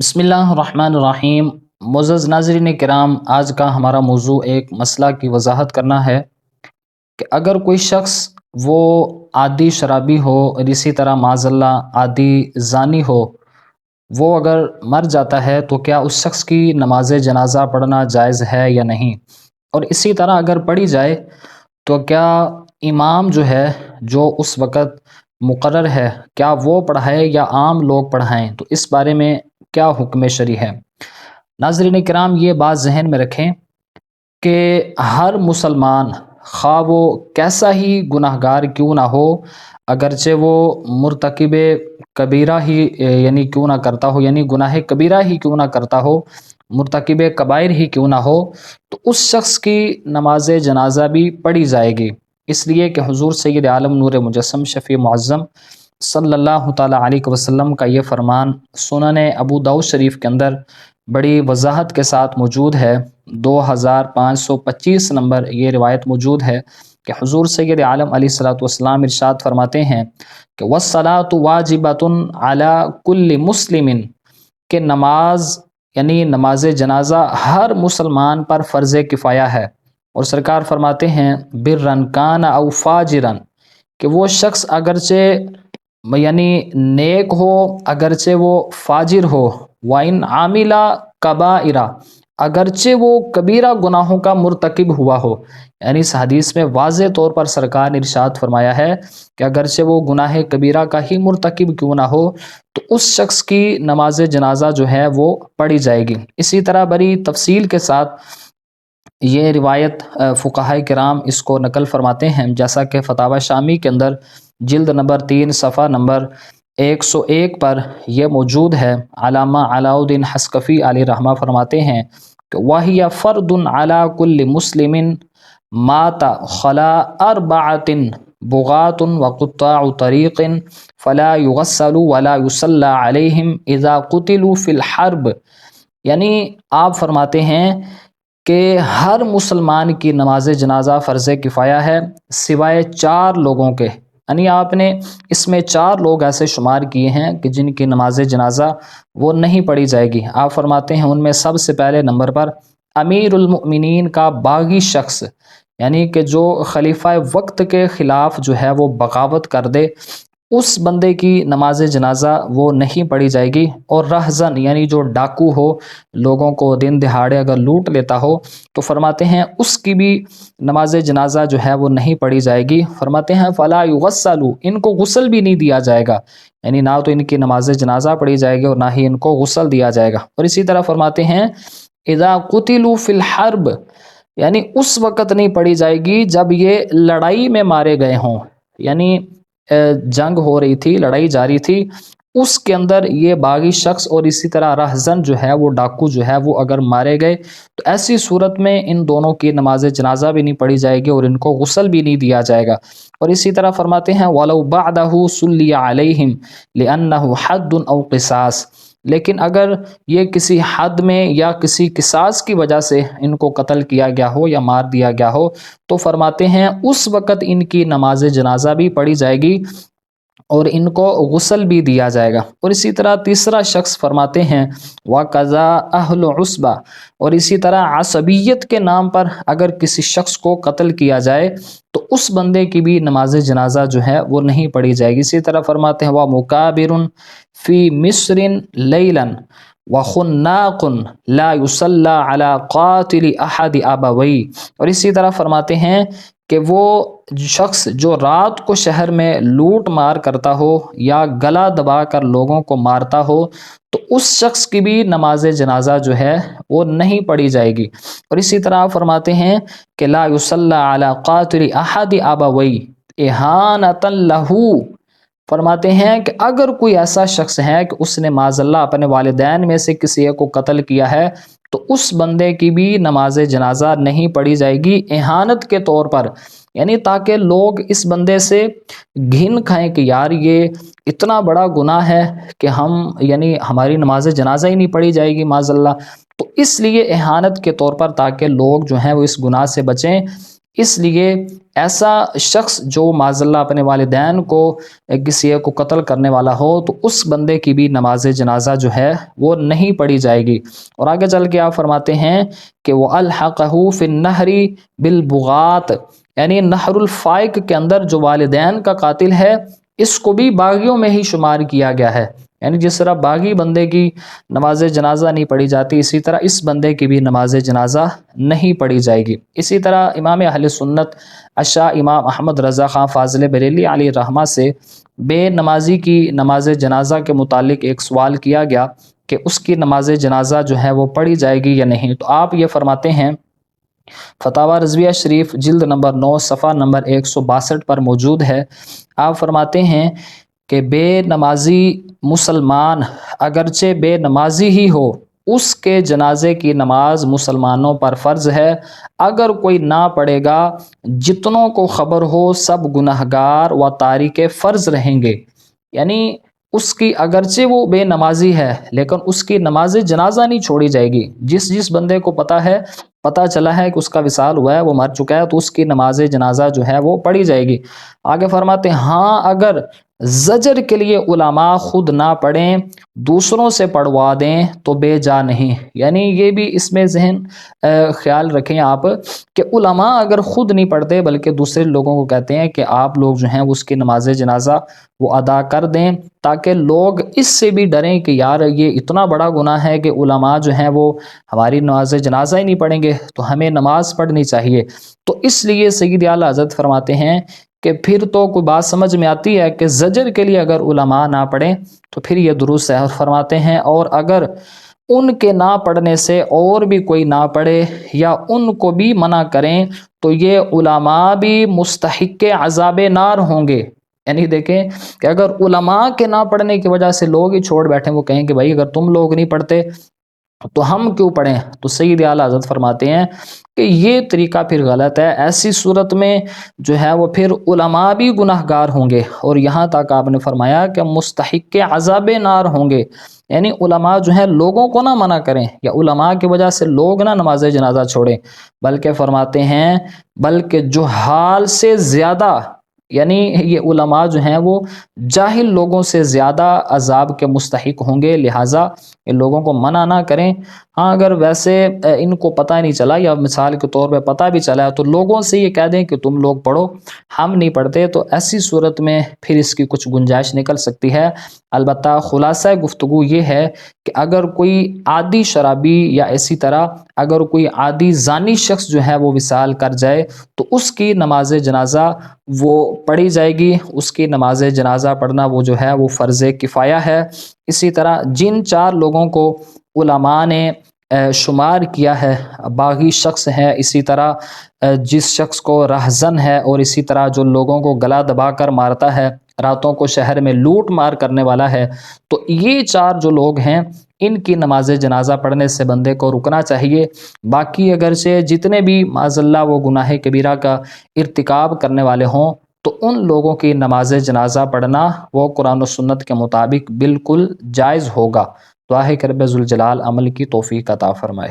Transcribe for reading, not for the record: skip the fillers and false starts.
بسم اللہ الرحمن الرحیم۔ معزز ناظرین کرام، آج کا ہمارا موضوع ایک مسئلہ کی وضاحت کرنا ہے کہ اگر کوئی شخص وہ عادی شرابی ہو اور اسی طرح معاذ اللہ عادی زانی ہو، وہ اگر مر جاتا ہے تو کیا اس شخص کی نماز جنازہ پڑھنا جائز ہے یا نہیں؟ اور اسی طرح اگر پڑھی جائے تو کیا امام جو ہے جو اس وقت مقرر ہے، کیا وہ پڑھائے یا عام لوگ پڑھائیں؟ تو اس بارے میں کیا حکم شرعی ہے؟ ناظرین کرام، یہ بات ذہن میں رکھیں کہ ہر مسلمان خواہ وہ کیسا ہی گناہ گار کیوں نہ ہو، اگرچہ وہ مرتکب کبیرہ ہی یعنی کیوں نہ کرتا ہو، یعنی گناہ کبیرہ ہی کیوں نہ کرتا ہو، مرتکب کبائر ہی کیوں نہ ہو، تو اس شخص کی نماز جنازہ بھی پڑھی جائے گی، اس لیے کہ حضور سید عالم نور مجسم شفیع معظم صلی اللہ تعالیٰ علیہ وسلم کا یہ فرمان سنن ابو داؤد شریف کے اندر بڑی وضاحت کے ساتھ موجود ہے۔ 2525 نمبر یہ روایت موجود ہے کہ حضور سید عالم علیہ الصلوۃ والسلام ارشاد فرماتے ہیں کہ وَالصَّلَاةُ وَاجِبَةٌ عَلَى كُلِّ مُسْلِمٍ، کہ نماز یعنی نماز جنازہ ہر مسلمان پر فرض کفایہ ہے۔ اور سرکار فرماتے ہیں بِرًّا كَانَ أَوْ فَاجِرًا، کہ وہ شخص اگرچہ یعنی نیک ہو، اگرچہ وہ فاجر ہو، وَإِنْ عَمِلَ كَبَائِرَ، اگرچہ وہ کبیرہ گناہوں کا مرتکب ہوا ہو، یعنی اس حدیث میں واضح طور پر سرکار نے ارشاد فرمایا ہے کہ اگرچہ وہ گناہ کبیرہ کا ہی مرتکب کیوں نہ ہو تو اس شخص کی نماز جنازہ جو ہے وہ پڑھی جائے گی۔ اسی طرح بڑی تفصیل کے ساتھ یہ روایت فقہائے کرام اس کو نقل فرماتے ہیں، جیسا کہ فتاوی شامی کے اندر جلد نمبر 3 صفحہ نمبر 101 پر یہ موجود ہے۔ علامہ علاء الدین حسکفی علیہ رحمہ فرماتے ہیں کہ وَهِيَ فَرْضٌ عَلَى كُلِّ مُسْلِمٍ مَاتَ خَلَا أَرْبَعَةٍ بُغَاةٌ وَقُطَّاعُ طَرِيقٍ فَلَا يُغَسَّلُ وَلَا يُصَلَّى عَلَيْهِمْ إِذَا قُتِلُوا فِي الْحَرْبِ، یعنی آپ فرماتے ہیں کہ ہر مسلمان کی نماز جنازہ فرض کفایہ ہے سوائے 4 لوگوں کے، یعنی آپ نے اس میں 4 لوگ ایسے شمار کیے ہیں کہ جن کی نماز جنازہ وہ نہیں پڑھی جائے گی۔ آپ فرماتے ہیں ان میں سب سے پہلے نمبر پر امیر المؤمنین کا باغی شخص، یعنی کہ جو خلیفہ وقت کے خلاف جو ہے وہ بغاوت کر دے، اس بندے کی نماز جنازہ وہ نہیں پڑھی جائے گی۔ اور رہزن، یعنی جو ڈاکو ہو، لوگوں کو دن دہاڑے اگر لوٹ لیتا ہو تو فرماتے ہیں اس کی بھی نماز جنازہ جو ہے وہ نہیں پڑھی جائے گی۔ فرماتے ہیں فلا یغسل، ان کو غسل بھی نہیں دیا جائے گا، یعنی نہ تو ان کی نماز جنازہ پڑھی جائے گی اور نہ ہی ان کو غسل دیا جائے گا۔ اور اسی طرح فرماتے ہیں اذا قتلوا فی الحرب، یعنی اس وقت نہیں پڑھی جائے گی جب یہ لڑائی میں مارے گئے ہوں، یعنی جنگ ہو رہی تھی، لڑائی جاری تھی، اس کے اندر یہ باغی شخص اور اسی طرح رہزن جو ہے وہ ڈاکو جو ہے وہ اگر مارے گئے تو ایسی صورت میں ان دونوں کی نماز جنازہ بھی نہیں پڑھی جائے گی اور ان کو غسل بھی نہیں دیا جائے گا۔ اور اسی طرح فرماتے ہیں وَلَوْ بَعْدَهُ صُلِّيَ عَلَيْهِمْ لِأَنَّهُ حَدٌّ أَوْ قِصَاص، لیکن اگر یہ کسی حد میں یا کسی قصاص کی وجہ سے ان کو قتل کیا گیا ہو یا مار دیا گیا ہو تو فرماتے ہیں اس وقت ان کی نماز جنازہ بھی پڑھی جائے گی اور ان کو غسل بھی دیا جائے گا۔ اور اسی طرح تیسرا شخص فرماتے ہیں وَقَضَا أَهْلُ عُصْبَةٍ، اور اسی طرح عصبیت کے نام پر اگر کسی شخص کو قتل کیا جائے تو اس بندے کی بھی نماز جنازہ جو ہے وہ نہیں پڑھی جائے گی۔ اسی طرح فرماتے ہیں وَمُكَابِرٌ فِي مِصْرٍ لَيْلًا وَخُنَّاقٌ لَا يُصَلَّى عَلَى قَاتِلِ أَحَدِ أَبَوَيْهِ، اور اسی طرح فرماتے ہیں کہ وہ شخص جو رات کو شہر میں لوٹ مار کرتا ہو یا گلا دبا کر لوگوں کو مارتا ہو تو اس شخص کی بھی نماز جنازہ جو ہے وہ نہیں پڑھی جائے گی۔ اور اسی طرح فرماتے ہیں کہ لا یصلی علی قاتل احد ابوی اہانۃ لہ، فرماتے ہیں کہ اگر کوئی ایسا شخص ہے کہ اس نے معاذ اللہ اپنے والدین میں سے کسی ایک کو قتل کیا ہے تو اس بندے کی بھی نماز جنازہ نہیں پڑھی جائے گی اہانت کے طور پر، یعنی تاکہ لوگ اس بندے سے گھن کھائیں کہ یار یہ اتنا بڑا گناہ ہے کہ یعنی ہماری نماز جنازہ ہی نہیں پڑھی جائے گی معاذ اللہ، تو اس لیے اہانت کے طور پر تاکہ لوگ جو ہیں وہ اس گناہ سے بچیں اس لیے ایسا شخص جو معاذ اللہ اپنے والدین کو کسی کو قتل کرنے والا ہو تو اس بندے کی بھی نماز جنازہ جو ہے وہ نہیں پڑھی جائے گی۔ اور آگے چل کے آپ فرماتے ہیں کہ وہ الحقہ فی النہر بالبغات، یعنی نہر الفائق کے اندر جو والدین کا قاتل ہے اس کو بھی باغیوں میں ہی شمار کیا گیا ہے، یعنی جس طرح باغی بندے کی نماز جنازہ نہیں پڑھی جاتی اسی طرح اس بندے کی بھی نماز جنازہ نہیں پڑھی جائے گی۔ اسی طرح امام اہل سنت اشاہ امام احمد رضا خان فاضل بریلی علیہ رحمہ سے بے نمازی کی نماز جنازہ کے متعلق ایک سوال کیا گیا کہ اس کی نماز جنازہ جو ہے وہ پڑھی جائے گی یا نہیں، تو آپ یہ فرماتے ہیں، فتاوی رضویہ شریف جلد نمبر 9 صفحہ نمبر 162 پر موجود ہے، آپ فرماتے ہیں کہ بے نمازی مسلمان اگرچہ بے نمازی ہی ہو اس کے جنازے کی نماز مسلمانوں پر فرض ہے، اگر کوئی نہ پڑھے گا جتنوں کو خبر ہو سب گنہگار و تارک فرض رہیں گے، یعنی اس کی اگرچہ وہ بے نمازی ہے لیکن اس کی نماز جنازہ نہیں چھوڑی جائے گی، جس بندے کو پتہ چلا ہے کہ اس کا وصال ہوا ہے، وہ مر چکا ہے، تو اس کی نماز جنازہ جو ہے وہ پڑھی جائے گی۔ آگے فرماتے ہیں ہاں اگر زجر کے لیے علماء خود نہ پڑھیں دوسروں سے پڑھوا دیں تو بے جا نہیں، یعنی یہ بھی اس میں ذہن خیال رکھیں آپ کہ علماء اگر خود نہیں پڑھتے بلکہ دوسرے لوگوں کو کہتے ہیں کہ آپ لوگ جو ہیں اس کی نماز جنازہ وہ ادا کر دیں، تاکہ لوگ اس سے بھی ڈریں کہ یار یہ اتنا بڑا گناہ ہے کہ علماء جو ہیں وہ ہماری نماز جنازہ ہی نہیں پڑھیں گے تو ہمیں نماز پڑھنی چاہیے۔ تو اس لیے سید اعلیٰ حضرت فرماتے ہیں کہ پھر تو کوئی بات سمجھ میں آتی ہے کہ زجر کے لیے اگر علماء نہ پڑھیں تو پھر یہ درست ہے، فرماتے ہیں اور اگر ان کے نہ پڑھنے سے اور بھی کوئی نہ پڑھے یا ان کو بھی منع کریں تو یہ علماء بھی مستحق عذاب نار ہوں گے، یعنی دیکھیں کہ اگر علماء کے نہ پڑھنے کی وجہ سے لوگ ہی چھوڑ بیٹھیں، وہ کہیں کہ بھائی اگر تم لوگ نہیں پڑھتے تو ہم کیوں پڑھیں، تو سید اعلیٰ حضرت فرماتے ہیں کہ یہ طریقہ پھر غلط ہے، ایسی صورت میں جو ہے وہ پھر علماء بھی گناہ گار ہوں گے، اور یہاں تک آپ نے فرمایا کہ مستحق عذاب نار ہوں گے، یعنی علماء جو ہیں لوگوں کو نہ منع کریں یا علماء کی وجہ سے لوگ نہ نماز جنازہ چھوڑیں، بلکہ فرماتے ہیں بلکہ جہال سے زیادہ، یعنی یہ علماء جو ہیں وہ جاہل لوگوں سے زیادہ عذاب کے مستحق ہوں گے، لہٰذا ان لوگوں کو منع نہ کریں۔ ہاں اگر ویسے ان کو پتہ نہیں چلا یا مثال کے طور پہ پتہ بھی چلا ہے تو لوگوں سے یہ کہہ دیں کہ تم لوگ پڑھو، ہم نہیں پڑھتے، تو ایسی صورت میں پھر اس کی کچھ گنجائش نکل سکتی ہے۔ البتہ خلاصہ گفتگو یہ ہے کہ اگر کوئی عادی شرابی یا اسی طرح اگر کوئی عادی زانی شخص جو ہے وہ وصال کر جائے تو اس کی نماز جنازہ وہ پڑھی جائے گی، اس کی نماز جنازہ پڑھنا وہ جو ہے وہ فرض کفایہ ہے۔ اسی طرح جن 4 لوگوں کو علماء نے شمار کیا ہے، باغی شخص ہے، اسی طرح جس شخص کو رہزن ہے، اور اسی طرح جو لوگوں کو گلا دبا کر مارتا ہے، راتوں کو شہر میں لوٹ مار کرنے والا ہے، تو یہ 4 جو لوگ ہیں ان کی نماز جنازہ پڑھنے سے بندے کو رکنا چاہیے۔ باقی اگرچہ جتنے بھی معاذ اللہ وہ گناہ کبیرہ کا ارتکاب کرنے والے ہوں تو ان لوگوں کی نماز جنازہ پڑھنا وہ قرآن و سنت کے مطابق بالکل جائز ہوگا۔ دعا ہے کہ رب ذوالجلال عمل کی توفیق عطا فرمائے۔